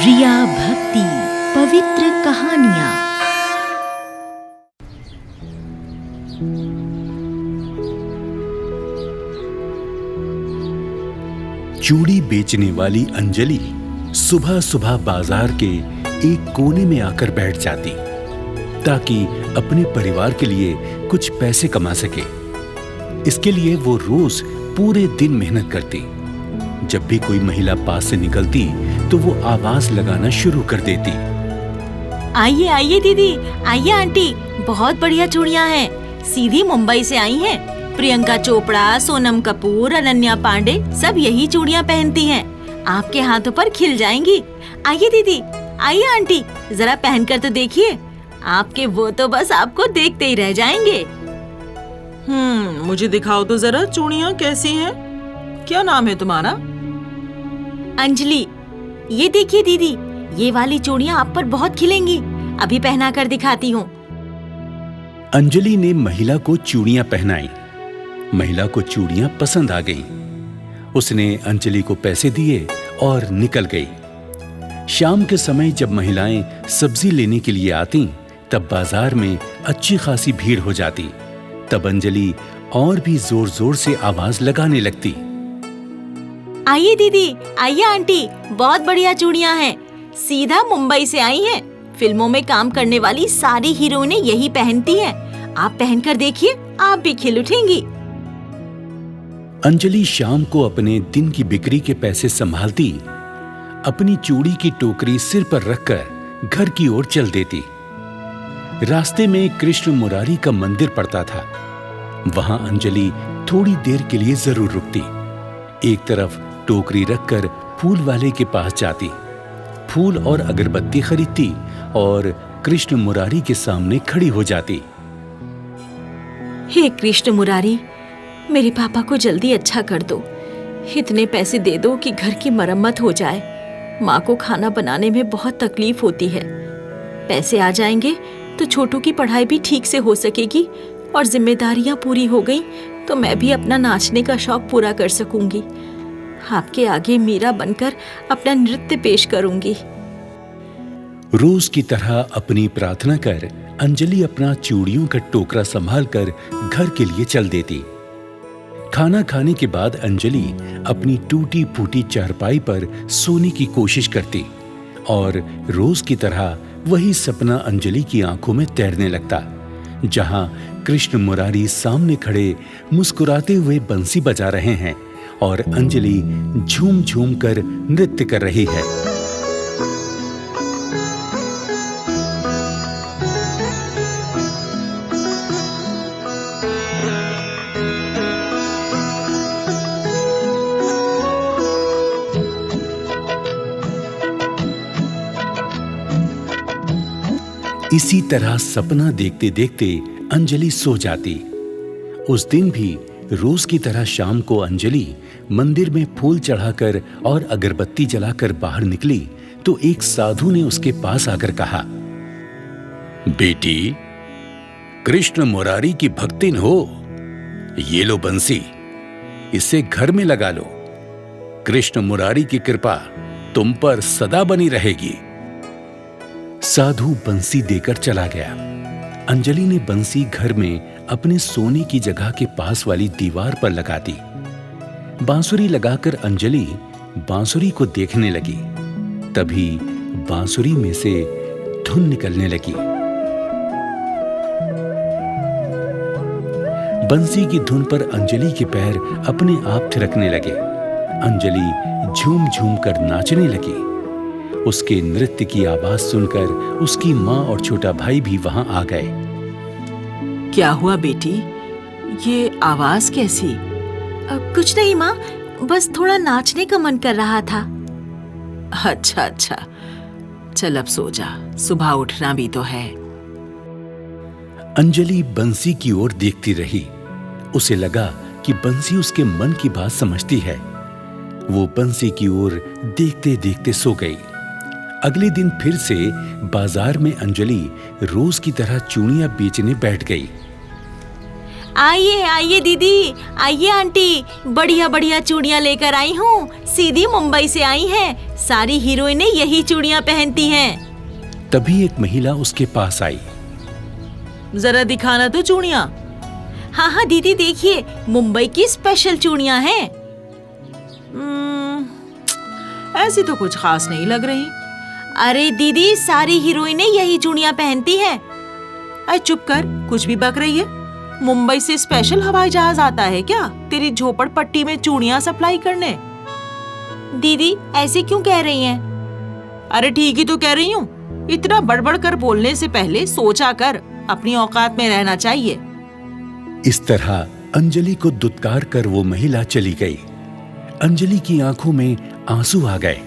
रिया भक्ति पवित्र कहानियां। चूड़ी बेचने वाली अंजलि सुबह सुबह बाजार के एक कोने में आकर बैठ जाती ताकि अपने परिवार के लिए कुछ पैसे कमा सके। इसके लिए वो रोज पूरे दिन मेहनत करती। जब भी कोई महिला पास से निकलती तो वो आवाज लगाना शुरू कर देती। आइए आइए दीदी, आइए आंटी, बहुत बढ़िया चूड़ियां हैं, सीधी मुंबई से आई हैं। प्रियंका चोपड़ा, सोनम कपूर, अनन्या पांडे सब यही चूड़ियां पहनती हैं। आपके हाथों पर खिल जाएंगी। आइए दीदी, आइए आंटी, जरा पहनकर तो देखिए, आपके वो तो बस आपको देखते ही रह जाएंगे। मुझे दिखाओ तो जरा चूड़ियां कैसी हैं? क्या नाम है तुम्हारा? अंजलि। ये देखिए दीदी, ये वाली चूड़ियां आप पर बहुत खिलेंगी, अभी पहना कर दिखाती हूँ। अंजलि ने महिला को चूड़ियां पहनाई। महिला को चूड़ियां पसंद आ गईं। उसने अंजलि को पैसे दिए और निकल गई। शाम के समय जब महिलाएं सब्जी लेने के लिए आती तब बाजार में अच्छी खासी भीड़ हो जाती। तब अंजलि और भी जोर जोर से आवाज लगाने लगती। आइए दीदी, आइए आंटी, बहुत बढ़िया चूड़ियां हैं, सीधा मुंबई से आई हैं। फिल्मों में काम करने वाली सारी हीरोइनें यही पहनती हैं। आप पहनकर देखिए, आप भी खिल उठेंगी। अंजलि शाम को अपने दिन की बिक्री के पैसे संभालती, अपनी चूड़ी की टोकरी सिर पर रखकर घर की ओर चल देती। रास्ते में कृष्ण मुरारी का मंदिर पड़ता था। वहां अंजलि थोड़ी देर के लिए जरूर रुकती। एक तरफ टोकरी रखकर फूल वाले के पास जाती, फूल और अगरबत्ती खरीदती और कृष्ण मुरारी के सामने खड़ी हो जाती। हे कृष्ण मुरारी, मेरे पापा को जल्दी अच्छा कर दो। इतने पैसे दे दो कि घर की मरम्मत हो जाए। माँ को खाना बनाने में बहुत तकलीफ होती है। पैसे आ जाएंगे तो छोटू की पढ़ाई भी ठीक से हो सकेगी और जिम्मेदारियां पूरी हो गई तो मैं भी अपना नाचने का शौक पूरा कर सकूंगी। आपके आगे मीरा बनकर अपना नृत्य पेश करूंगी। रोज की तरह अपनी प्रार्थना कर अंजलि अपना चूड़ियों का टोकरा संभालकर घर के लिए चल देती। खाना खाने के बाद अंजलि अपनी टूटी फूटी चारपाई पर सोने की कोशिश करती और रोज की तरह वही सपना अंजलि की आंखों में तैरने लगता, जहां कृष्ण मुरारी सामने खड़े मुस्कुराते हुए बंसी बजा रहे हैं और अंजलि झूम झूम कर नृत्य कर रही है। इसी तरह सपना देखते देखते अंजलि सो जाती। उस दिन भी रोज की तरह शाम को अंजलि मंदिर में फूल चढ़ाकर और अगरबत्ती जलाकर बाहर निकली तो एक साधु ने उसके पास आकर कहा, बेटी, कृष्ण मुरारी की भक्तिन हो, ये लो बंसी, इसे घर में लगा लो। कृष्ण मुरारी की कृपा तुम पर सदा बनी रहेगी। साधु बंसी देकर चला गया। अंजलि ने बंसी घर में अपने सोने की जगह के पास वाली दीवार पर लगा दी। बांसुरी लगाकर अंजलि बांसुरी को देखने लगी। तभी बांसुरी में से धुन निकलने लगी। बंसी की धुन पर अंजलि के पैर अपने आप थिरकने लगे। अंजलि झूम झूम कर नाचने लगी। उसके नृत्य की आवाज सुनकर उसकी माँ और छोटा भाई भी वहां आ गए। क्या हुआ बेटी, ये आवाज कैसी? कुछ नहीं माँ, बस थोड़ा नाचने का मन कर रहा था। अच्छा, चल अब सो जा, सुबह उठना भी तो है। अंजलि बंसी की ओर देखती रही। उसे लगा कि बंसी उसके मन की बात समझती है। वो बंसी की ओर देखते देखते सो गई। अगले दिन फिर से बाजार में अंजलि रोज की तरह चूड़ियां बेचने बैठ गई। आइए आइए दीदी, आइए आंटी, बढ़िया बढ़िया चूड़ियाँ लेकर आई हूँ। सीधी मुंबई से आई हैं। सारी हीरोइनें यही चूड़ियाँ पहनती हैं। तभी एक महिला उसके पास आई। जरा दिखाना तो चूड़ियाँ। हाँ हाँ दीदी, देखिए, मुंबई की स्पेशल चूड़ियाँ हैं। ऐसी तो कुछ खास नहीं लग रही। अरे दीदी, सारी हीरोइनें यही चूड़ियाँ पहनती हैं। अरे चुप कर, कुछ भी बक रही है। मुंबई से स्पेशल हवाई जहाज आता है क्या तेरी झोपड़पट्टी में चूड़ियाँ सप्लाई करने? दीदी ऐसे क्यों कह रही हैं? अरे ठीक ही तो कह रही हूँ। इतना बड़बड़ कर बोलने से पहले सोचा कर, अपनी औकात में रहना चाहिए। इस तरह अंजलि को दुत्कार कर वो महिला चली गई। अंजलि की आंखों में आंसू आ गए।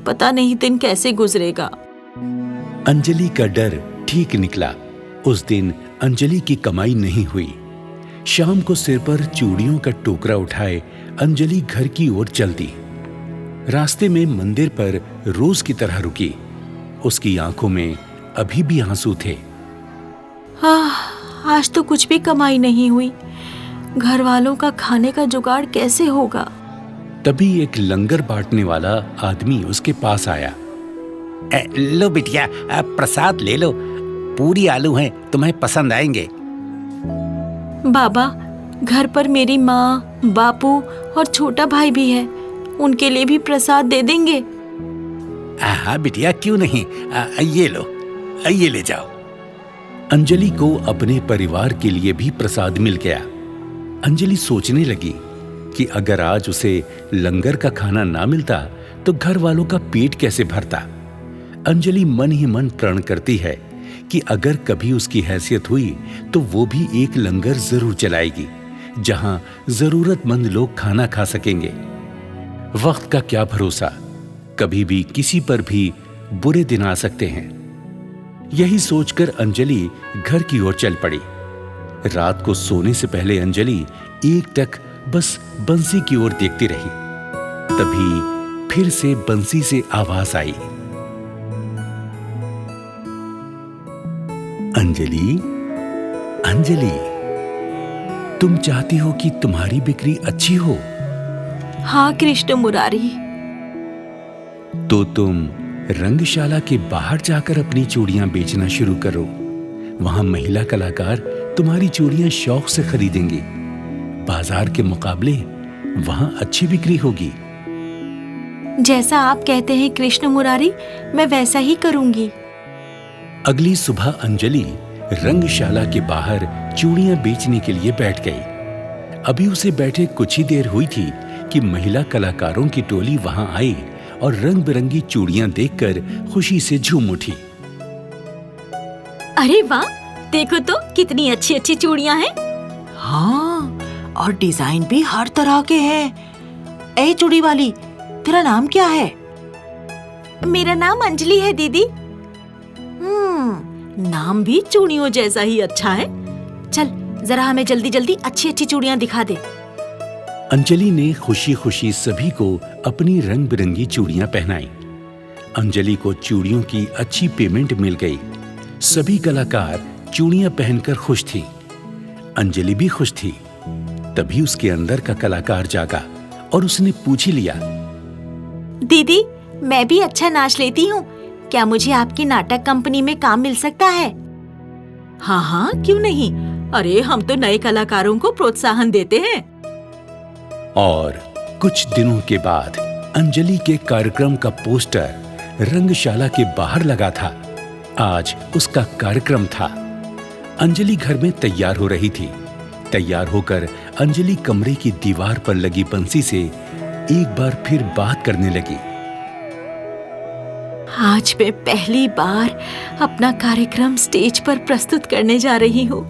पता नहीं दिन कैसे गुजरेगा। अंजलि का डर ठीक निकला। उस दिन अंजलि की कमाई नहीं हुई। शाम को सिर पर चूड़ियों का टोकरा उठाए अंजलि घर की ओर चल दी। रास्ते में मंदिर पर रोज की तरह रुकी। उसकी आंखों में अभी भी आंसू थे। आज तो कुछ भी कमाई नहीं हुई। घर वालों का खाने का जुगाड़ कैसे होगा? तभी एक लंगर बांटने वाला आदमी उसके पास आया। लो बिटिया, प्रसाद ले लो। पूरी आलू हैं, तुम्हें पसंद आएंगे। बाबा, घर पर मेरी माँ, बापू और छोटा भाई भी है। उनके लिए भी प्रसाद दे देंगे? हाँ बिटिया, क्यों नहीं। ये लो, ये ले जाओ। अंजलि को अपने परिवार के लिए भी प्रसाद मिल गया। अंजलि सोचने लगी कि अगर आज उसे लंगर का खाना ना मिलता तो घर वालों का पेट कैसे भरता। अंजलि मन ही मन प्रण करती है कि अगर कभी उसकी हैसियत हुई तो वो भी एक लंगर जरूर चलाएगी, जहां जरूरतमंद लोग खाना खा सकेंगे। वक्त का क्या भरोसा, कभी भी किसी पर भी बुरे दिन आ सकते हैं। यही सोचकर अंजलि घर की ओर चल पड़ी। रात को सोने से पहले अंजलि एकटक बस बंसी की ओर देखती रही। तभी फिर से बंसी से आवाज आई। अंजलि, अंजलि, तुम चाहती हो कि तुम्हारी बिक्री अच्छी हो? हाँ कृष्ण मुरारी। तो तुम रंगशाला के बाहर जाकर अपनी चूड़ियां बेचना शुरू करो। वहां महिला कलाकार तुम्हारी चूड़ियां शौक से खरीदेंगी। बाजार के मुकाबले वहां अच्छी बिक्री होगी। जैसा आप कहते हैं कृष्ण मुरारी, मैं वैसा ही करूंगी। अगली सुबह अंजलि रंगशाला के बाहर चूड़ियां बेचने के लिए बैठ गई। अभी उसे बैठे कुछ ही देर हुई थी कि महिला कलाकारों की टोली वहां आई और रंग बिरंगी चूड़ियां देखकर खुशी से झूम उठी। अरे वाह, देखो तो कितनी अच्छी अच्छी चूड़ियां हैं। हाँ, और डिजाइन भी हर तरह के हैं। ए चूड़ी वाली, तेरा नाम क्या है? मेरा नाम अंजलि है दीदी। नाम भी चूड़ियों जैसा ही अच्छा है। चल जरा हमें जल्दी जल्दी अच्छी अच्छी चूड़ियां दिखा दे। अंजलि ने खुशी खुशी सभी को अपनी रंग बिरंगी चूड़ियां पहनाई। अंजलि को चूड़ियों की अच्छी पेमेंट मिल गई। सभी कलाकार चूड़ियां पहनकर खुश थी। अंजलि भी खुश थी। तभी उसके अंदर का कलाकार जागा और उसने पूछ ही लिया, दीदी मैं भी अच्छा नाच लेती हूँ, क्या मुझे आपकी नाटक कंपनी में काम मिल सकता है? हाँ हाँ, क्यों नहीं। अरे हम तो नए कलाकारों को प्रोत्साहन देते हैं। और कुछ दिनों के बाद अंजलि के कार्यक्रम का पोस्टर रंगशाला के बाहर लगा था। आज उसका कार्यक्रम था। अंजलि घर में तैयार हो रही थी। तैयार होकर अंजलि कमरे की दीवार पर लगी बंसी से एक बार फिर बात करने लगी। आज मैं पहली बार अपना कार्यक्रम स्टेज पर प्रस्तुत करने जा रही हूँ।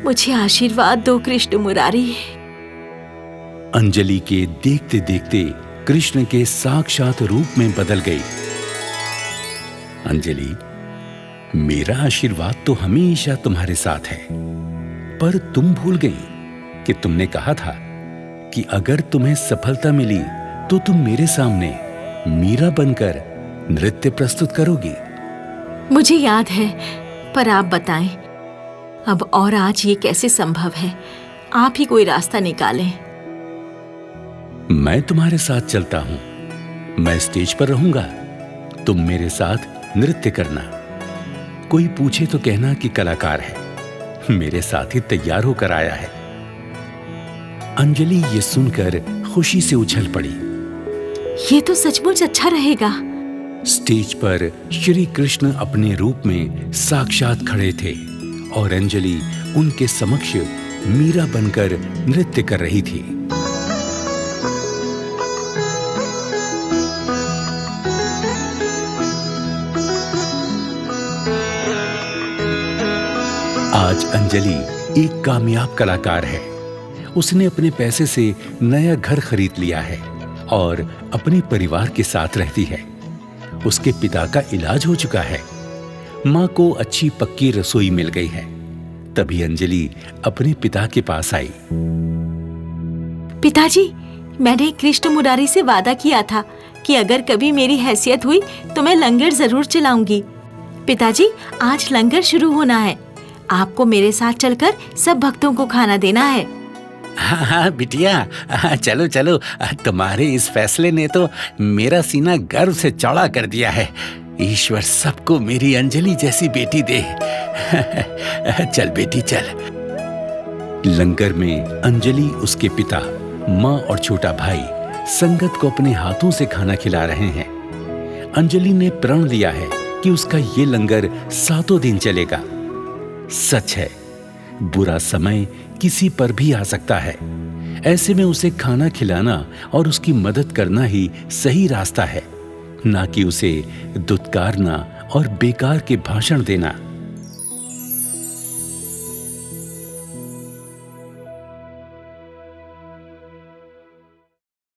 मुझे आशीर्वाद दो कृष्ण मुरारी। अंजलि के देखते देखते कृष्ण के साक्षात रूप में बदल गई। अंजलि, मेरा आशीर्वाद तो हमेशा तुम्हारे साथ है, पर तुम भूल गई कि तुमने कहा था कि अगर तुम्हें सफलता मिली तो तुम मेरे सामने मीरा बनकर नृत्य प्रस्तुत करोगी। मुझे याद है, पर आप बताएं, अब और आज ये कैसे संभव है? आप ही कोई रास्ता निकालें। मैं तुम्हारे साथ चलता हूं। मैं स्टेज पर रहूंगा, तुम मेरे साथ नृत्य करना। कोई पूछे तो कहना कि कलाकार है, मेरे साथ ही तैयार होकर आया है। अंजलि ये सुनकर खुशी से उछल पड़ी। ये तो सचमुच अच्छा रहेगा। स्टेज पर श्री कृष्ण अपने रूप में साक्षात खड़े थे और अंजलि उनके समक्ष मीरा बनकर नृत्य कर रही थी। आज अंजलि एक कामयाब कलाकार है। उसने अपने पैसे से नया घर खरीद लिया है और अपने परिवार के साथ रहती है। उसके पिता का इलाज हो चुका है। माँ को अच्छी पक्की रसोई मिल गई है। तभी अंजलि अपने पिता के पास आई। पिताजी, मैंने कृष्ण मुरारी से वादा किया था कि अगर कभी मेरी हैसियत हुई तो मैं लंगर जरूर चलाऊंगी। पिताजी, आज लंगर शुरू होना है। आपको मेरे साथ चलकर सब भक्तों को खाना देना है। हाँ हाँ बिटिया, चलो चलो। तुम्हारे इस फैसले ने तो मेरा सीना गर्व से चौड़ा कर दिया है। ईश्वर सबको मेरी अंजलि जैसी बेटी दे। चल बेटी चल। लंगर में अंजलि, उसके पिता, माँ और छोटा भाई संगत को अपने हाथों से खाना खिला रहे हैं। अंजलि ने प्रण लिया है कि उसका ये लंगर 7 दिन चलेगा। सच है, बुरा समय किसी पर भी आ सकता है। ऐसे में उसे खाना खिलाना और उसकी मदद करना ही सही रास्ता है, ना कि उसे दुत्कारना और बेकार के भाषण देना।